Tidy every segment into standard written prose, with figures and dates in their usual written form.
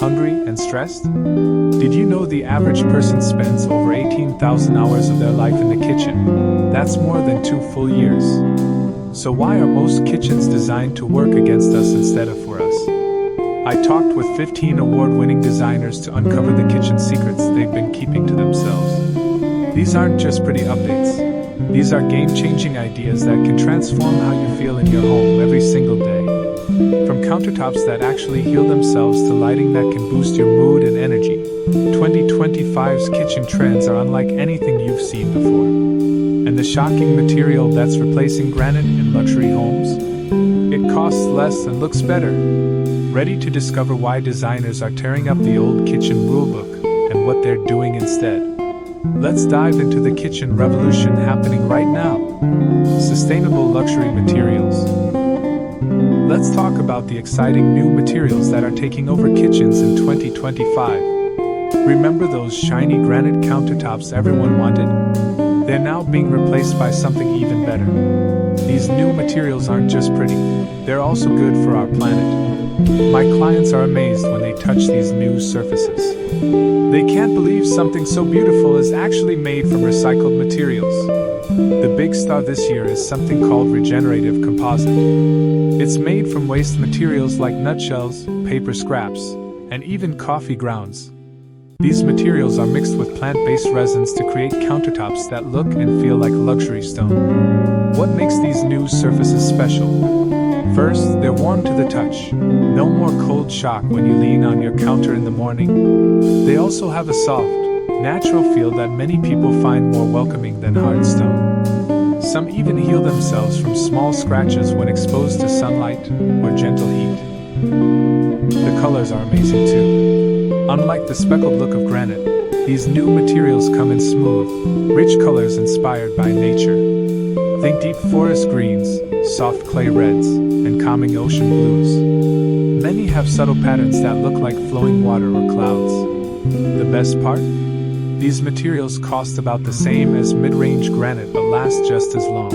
hungry, and stressed? Did you know the average person spends over 18,000 hours of their life in the kitchen? That's more than 2 full years. So why are most kitchens designed to work against us instead of for us? I talked with 15 award-winning designers to uncover the kitchen secrets they've been keeping to themselves. These aren't just pretty updates. These are game-changing ideas that can transform how you feel in your home every single day. From countertops that actually heal themselves to lighting that can boost your mood and energy, 2025's kitchen trends are unlike anything you've seen before. And the shocking material that's replacing granite in luxury homes? It costs less and looks better. Ready to discover why designers are tearing up the old kitchen rulebook and what they're doing instead? Let's dive into the kitchen revolution happening right now. Sustainable luxury materials. Let's talk about the exciting new materials that are taking over kitchens in 2025. Remember those shiny granite countertops everyone wanted? They're now being replaced by something even better. These new materials aren't just pretty, they're also good for our planet. My clients are amazed when they touch these new surfaces. They can't believe something so beautiful is actually made from recycled materials. The big star this year is something called regenerative composite. It's made from waste materials like nutshells, paper scraps, and even coffee grounds. These materials are mixed with plant-based resins to create countertops that look and feel like luxury stone. What makes these new surfaces special? First, they're warm to the touch. No more cold shock when you lean on your counter in the morning. They also have a soft, natural feel that many people find more welcoming than hard stone. Some even heal themselves from small scratches when exposed to sunlight or gentle heat. The colors are amazing too. Unlike the speckled look of granite, these new materials come in smooth, rich colors inspired by nature. Think deep forest greens, soft clay reds, and calming ocean blues. Many have subtle patterns that look like flowing water or clouds. The best part? These materials cost about the same as mid-range granite but last just as long.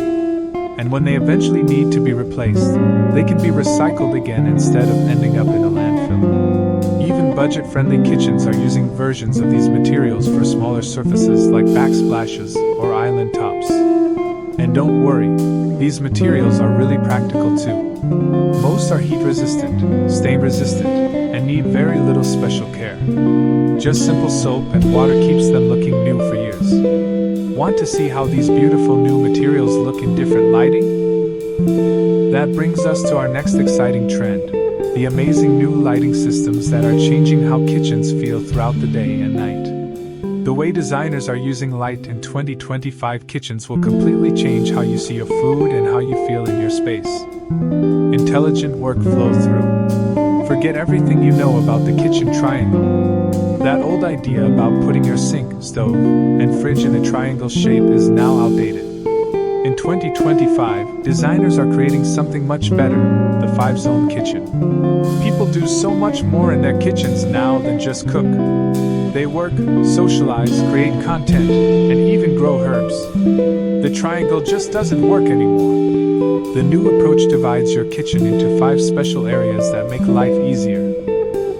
And when they eventually need to be replaced, they can be recycled again instead of ending up in a landfill. Even budget-friendly kitchens are using versions of these materials for smaller surfaces like backsplashes or island tops. And don't worry, these materials are really practical too. Most are heat-resistant, stain-resistant, and need very little special care. Just simple soap and water keeps them looking new for years. Want to see how these beautiful new materials look in different lighting? That brings us to our next exciting trend, the amazing new lighting systems that are changing how kitchens feel throughout the day and night. The way designers are using light in 2025 kitchens will completely change how you see your food and how you feel in your space. Intelligent workflow through. Forget everything you know about the kitchen triangle. That old idea about putting your sink, stove, and fridge in a triangle shape is now outdated. In 2025, designers are creating something much better, the 5-zone kitchen. People do so much more in their kitchens now than just cook. They work, socialize, create content, and even grow herbs. The triangle just doesn't work anymore. The new approach divides your kitchen into 5 special areas that make life easier.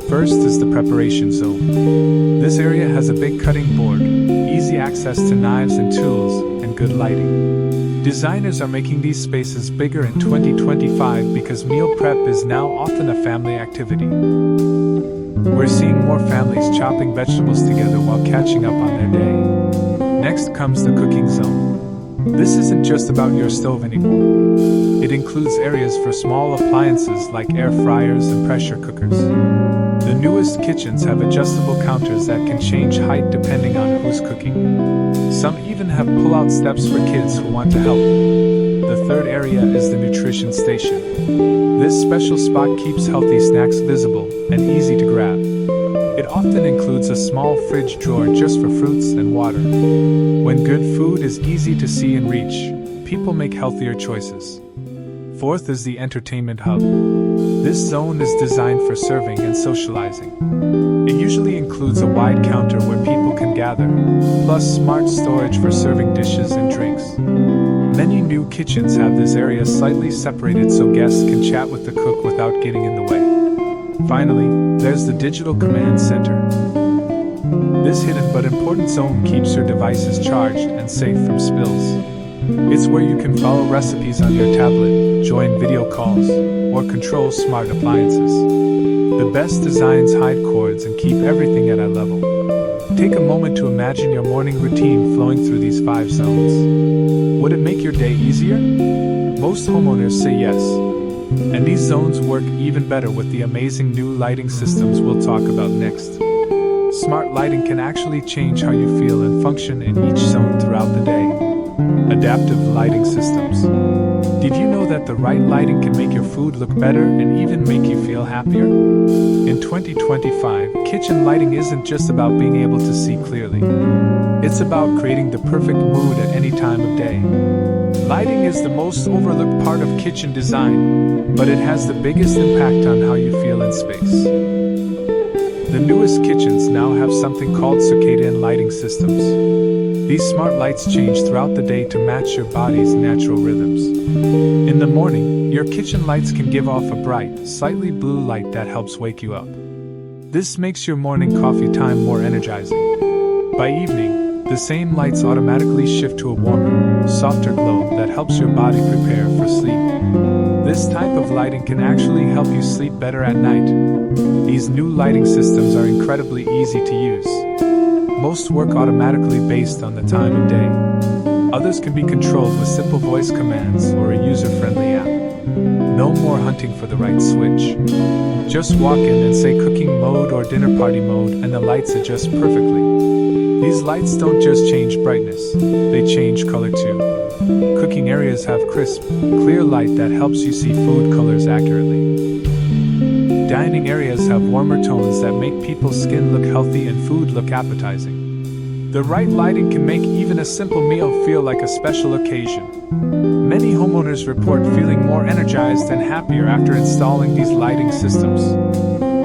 First is the preparation zone. This area has a big cutting board, easy access to knives and tools, and good lighting. Designers are making these spaces bigger in 2025 because meal prep is now often a family activity. We're seeing more families chopping vegetables together while catching up on their day. Next comes the cooking zone. This isn't just about your stove anymore. It includes areas for small appliances like air fryers and pressure cookers. The newest kitchens have adjustable counters that can change height depending on who's cooking. Some even have pull-out steps for kids who want to help. The third area is the nutrition station. This special spot keeps healthy snacks visible and easy to grab. It often includes a small fridge drawer just for fruits and water. When good food is easy to see and reach, people make healthier choices. Fourth is the entertainment hub. This zone is designed for serving and socializing. It usually includes a wide counter where people can gather, plus smart storage for serving dishes and drinks. Many new kitchens have this area slightly separated so guests can chat with the cook without getting in the way. Finally, there's the digital command center. This hidden but important zone keeps your devices charged and safe from spills. It's where you can follow recipes on your tablet, join video calls, or control smart appliances. The best designs hide cords and keep everything at eye level. Take a moment to imagine your morning routine flowing through these 5 zones. Would it make your day easier? Most homeowners say yes. And these zones work even better with the amazing new lighting systems we'll talk about next. Smart lighting can actually change how you feel and function in each zone throughout the day. Adaptive lighting systems. Did you know that the right lighting can make your food look better and even make you feel happier? In 2025, kitchen lighting isn't just about being able to see clearly. It's about creating the perfect mood at any time of day. Lighting is the most overlooked part of kitchen design, but it has the biggest impact on how you feel in space. The newest kitchens now have something called circadian lighting systems. These smart lights change throughout the day to match your body's natural rhythms. In the morning, your kitchen lights can give off a bright, slightly blue light that helps wake you up. This makes your morning coffee time more energizing. By evening, the same lights automatically shift to a warmer, softer glow that helps your body prepare for sleep. This type of lighting can actually help you sleep better at night. These new lighting systems are incredibly easy to use. Most work automatically based on the time of day. Others can be controlled with simple voice commands or a user-friendly app. No more hunting for the right switch. Just walk in and say cooking mode or dinner party mode and the lights adjust perfectly. These lights don't just change brightness, they change color too. Cooking areas have crisp, clear light that helps you see food colors accurately. Dining areas have warmer tones that make people's skin look healthy and food look appetizing. The right lighting can make even a simple meal feel like a special occasion. Many homeowners report feeling more energized and happier after installing these lighting systems.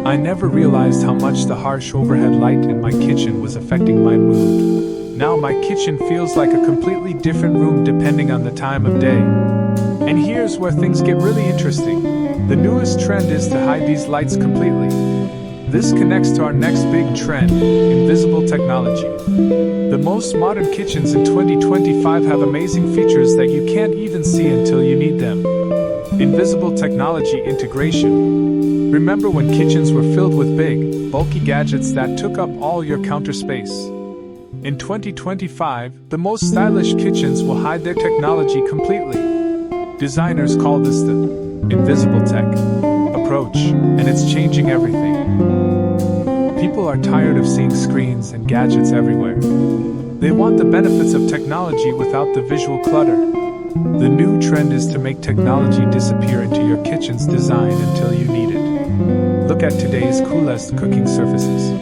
I never realized how much the harsh overhead light in my kitchen was affecting my mood. Now my kitchen feels like a completely different room depending on the time of day. And here's where things get really interesting. The newest trend is to hide these lights completely. This connects to our next big trend, invisible technology. The most modern kitchens in 2025 have amazing features that you can't even see until you need them. Invisible technology integration. Remember when kitchens were filled with big, bulky gadgets that took up all your counter space? In 2025, the most stylish kitchens will hide their technology completely. Designers call this the invisible tech approach, and it's changing everything. People are tired of seeing screens and gadgets everywhere. They want the benefits of technology without the visual clutter. The new trend is to make technology disappear into your kitchen's design until you need it. Look at today's coolest cooking surfaces.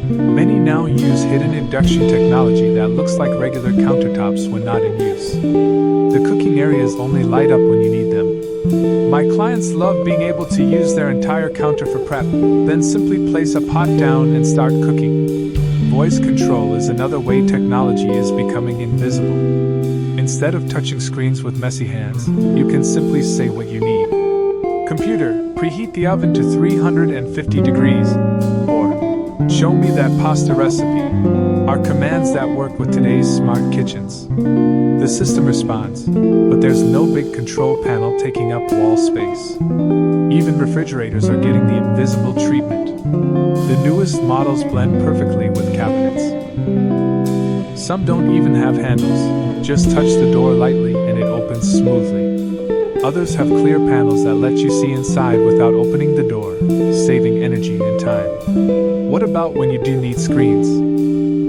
Many now use hidden induction technology that looks like regular countertops when not in use. The cooking areas only light up when you need them. My clients love being able to use their entire counter for prep, then simply place a pot down and start cooking. Voice control is another way technology is becoming invisible. Instead of touching screens with messy hands, you can simply say what you need. Computer, preheat the oven to 350 degrees, or show me that pasta recipe, are commands that work with today's smart kitchens. The system responds, but there's no big control panel taking up wall space. Even refrigerators are getting the invisible treatment. The newest models blend perfectly with cabinets. Some don't even have handles, just touch the door lightly and it opens smoothly. Others have clear panels that let you see inside without opening the door, saving energy and time. What about when you do need screens?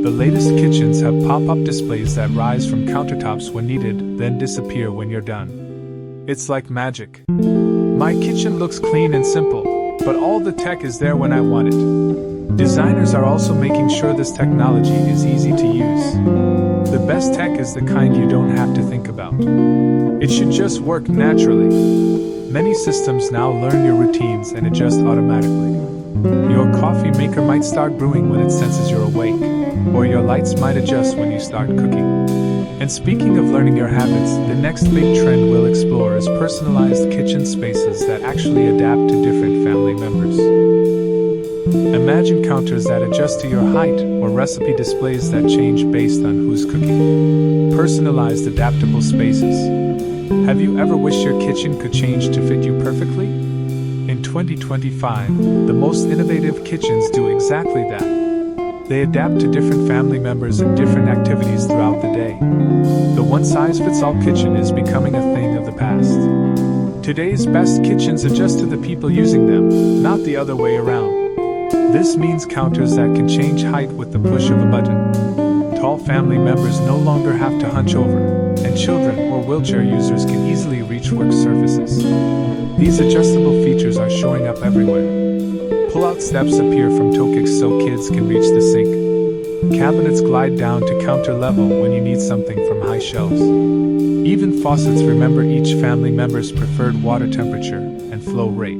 The latest kitchens have pop-up displays that rise from countertops when needed, then disappear when you're done. It's like magic. My kitchen looks clean and simple, but all the tech is there when I want it. Designers are also making sure this technology is easy to use. The best tech is the kind you don't have to think about. It should just work naturally. Many systems now learn your routines and adjust automatically. Your coffee maker might start brewing when it senses you're awake, or your lights might adjust when you start cooking. And speaking of learning your habits, the next big trend we'll explore is personalized kitchen spaces that actually adapt to different family members. Imagine counters that adjust to your height or recipe displays that change based on who's cooking. Personalized adaptable spaces. Have you ever wished your kitchen could change to fit you perfectly? In 2025, the most innovative kitchens do exactly that. They adapt to different family members and different activities throughout the day. The one-size-fits-all kitchen is becoming a thing of the past. Today's best kitchens adjust to the people using them, not the other way around. This means counters that can change height with the push of a button. Tall family members no longer have to hunch over, and children or wheelchair users can easily reach work surfaces. These adjustable features are showing up everywhere. Pull-out steps appear from Tokix so kids can reach the sink. Cabinets glide down to counter level when you need something from high shelves. Even faucets remember each family member's preferred water temperature and flow rate.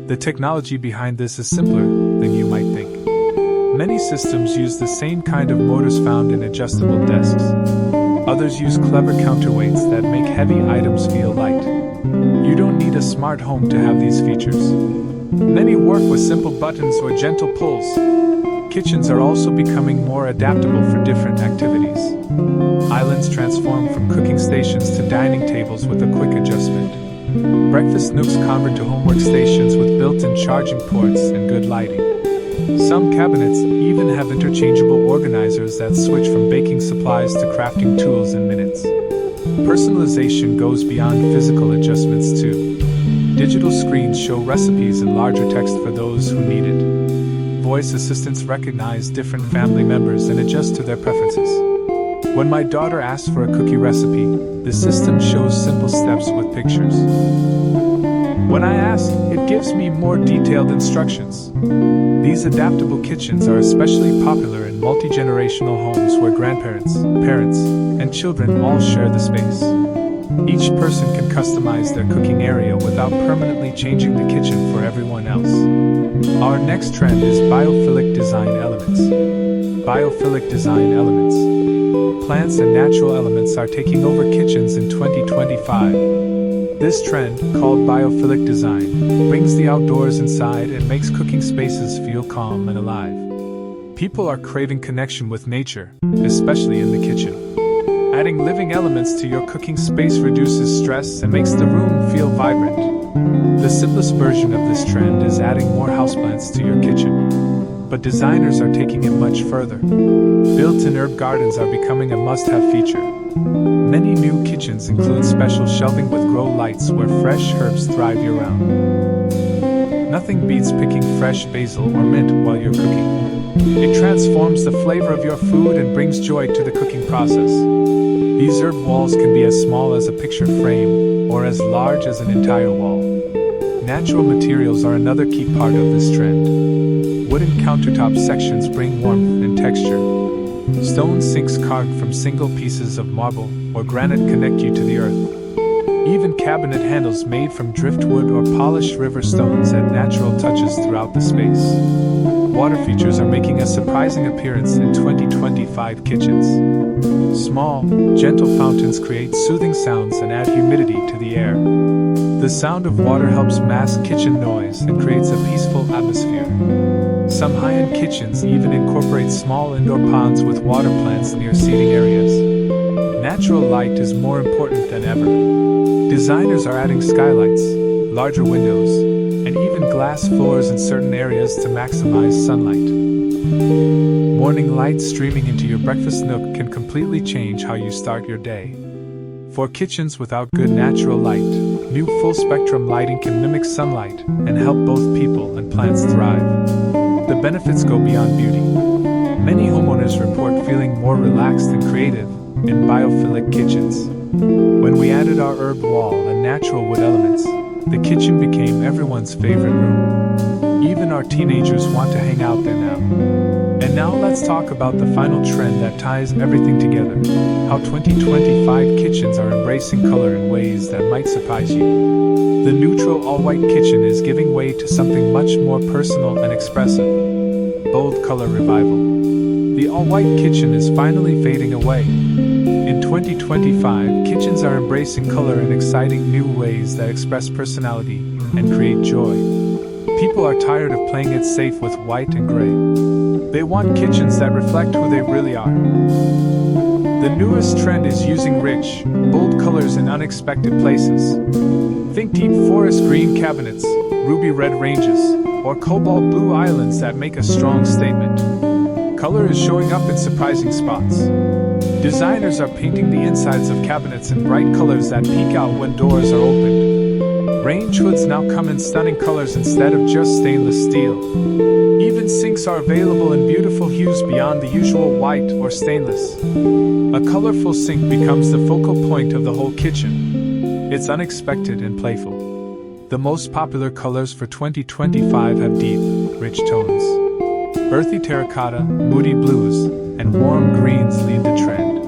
The technology behind this is simpler than you might think. Many systems use the same kind of motors found in adjustable desks. Others use clever counterweights that make heavy items feel light. You don't need a smart home to have these features. Many work with simple buttons or gentle pulls. Kitchens are also becoming more adaptable for different activities. Islands transform from cooking stations to dining tables with a quick adjustment. Breakfast nooks convert to homework stations with built-in charging ports and good lighting. Some cabinets even have interchangeable organizers that switch from baking supplies to crafting tools in minutes. Personalization goes beyond physical adjustments too. Digital screens show recipes in larger text for those who need it. Voice assistants recognize different family members and adjust to their preferences. When my daughter asks for a cookie recipe, the system shows simple steps with pictures. When I ask, it gives me more detailed instructions. These adaptable kitchens are especially popular in multi-generational homes where grandparents, parents, and children all share the space. Each person can customize their cooking area without permanently changing the kitchen for everyone else. Our next trend is biophilic design elements. Biophilic design elements. Plants and natural elements are taking over kitchens in 2025. This trend, called biophilic design, brings the outdoors inside and makes cooking spaces feel calm and alive. People are craving connection with nature, especially in the kitchen. Adding living elements to your cooking space reduces stress and makes the room feel vibrant. The simplest version of this trend is adding more houseplants to your kitchen. But designers are taking it much further. Built-in herb gardens are becoming a must-have feature. Many new kitchens include special shelving with grow lights where fresh herbs thrive year-round. Nothing beats picking fresh basil or mint while you're cooking. It transforms the flavor of your food and brings joy to the cooking process. These herb walls can be as small as a picture frame or as large as an entire wall. Natural materials are another key part of this trend. Wooden countertop sections bring warmth and texture. Stone sinks carved from single pieces of marble or granite connect you to the earth. Even cabinet handles made from driftwood or polished river stones add natural touches throughout the space. Water features are making a surprising appearance in 2025 kitchens. Small, gentle fountains create soothing sounds and add humidity to the air. The sound of water helps mask kitchen noise and creates a peaceful atmosphere. Some high-end kitchens even incorporate small indoor ponds with water plants near seating areas. Natural light is more important than ever. Designers are adding skylights, larger windows, and even glass floors in certain areas to maximize sunlight. Morning light streaming into your breakfast nook can completely change how you start your day. For kitchens without good natural light, new full-spectrum lighting can mimic sunlight and help both people and plants thrive. The benefits go beyond beauty. Many homeowners report feeling more relaxed and creative in biophilic kitchens. When we added our herb wall and natural wood elements, the kitchen became everyone's favorite room. Even our teenagers want to hang out there now. And now let's talk about the final trend that ties everything together: how 2025 kitchens are embracing color in ways that might surprise you. The neutral all-white kitchen is giving way to something much more personal and expressive: bold color revival. The all-white kitchen is finally fading away. In 2025, kitchens are embracing color in exciting new ways that express personality and create joy. People are tired of playing it safe with white and gray. They want kitchens that reflect who they really are. The newest trend is using rich, bold colors in unexpected places. Think deep forest green cabinets, ruby red ranges, or cobalt blue islands that make a strong statement. Color is showing up in surprising spots. Designers are painting the insides of cabinets in bright colors that peek out when doors are opened. Range hoods now come in stunning colors instead of just stainless steel. Even sinks are available in beautiful hues beyond the usual white or stainless. A colorful sink becomes the focal point of the whole kitchen. It's unexpected and playful. The most popular colors for 2025 have deep, rich tones. Earthy terracotta, moody blues, and warm greens lead the trend.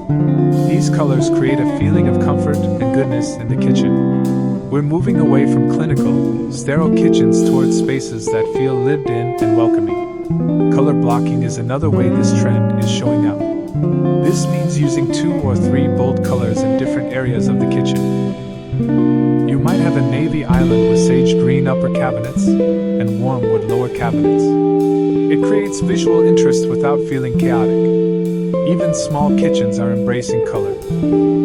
These colors create a feeling of comfort and goodness in the kitchen. We're moving away from clinical, sterile kitchens towards spaces that feel lived in and welcoming. Color blocking is another way this trend is showing up. This means using 2 or 3 bold colors in different areas of the kitchen. You might have a navy island with sage green upper cabinets and warm wood lower cabinets. It creates visual interest without feeling chaotic. Even small kitchens are embracing color.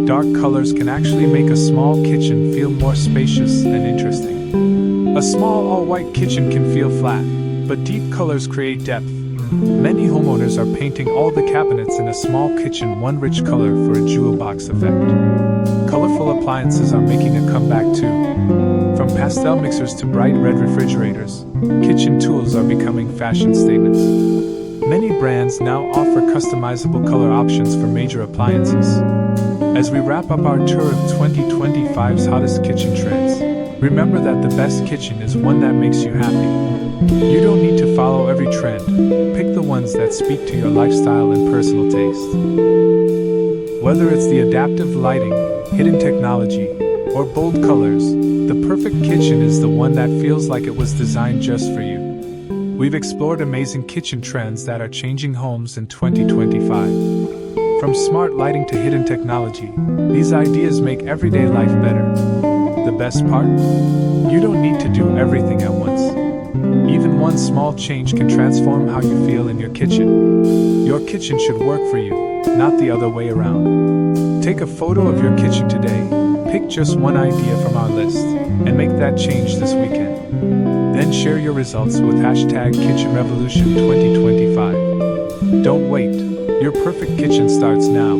Dark colors can actually make a small kitchen feel more spacious and interesting. A small all-white kitchen can feel flat, but deep colors create depth. Many homeowners are painting all the cabinets in a small kitchen one rich color for a jewel box effect. Colorful appliances are making a comeback too. From pastel mixers to bright red refrigerators, kitchen tools are becoming fashion statements. Many brands now offer customizable color options for major appliances. As we wrap up our tour of 2025's hottest kitchen trends, remember that the best kitchen is one that makes you happy. You don't need to follow every trend. Pick the ones that speak to your lifestyle and personal taste. Whether it's the adaptive lighting, hidden technology, or bold colors, the perfect kitchen is the one that feels like it was designed just for you. We've explored amazing kitchen trends that are changing homes in 2025. From smart lighting to hidden technology, these ideas make everyday life better. The best part? You don't need to do everything at once. Even one small change can transform how you feel in your kitchen. Your kitchen should work for you, not the other way around. Take a photo of your kitchen today, pick just one idea from our list, and make that change this weekend. Then share your results with #KitchenRevolution2025. Don't wait, your perfect kitchen starts now.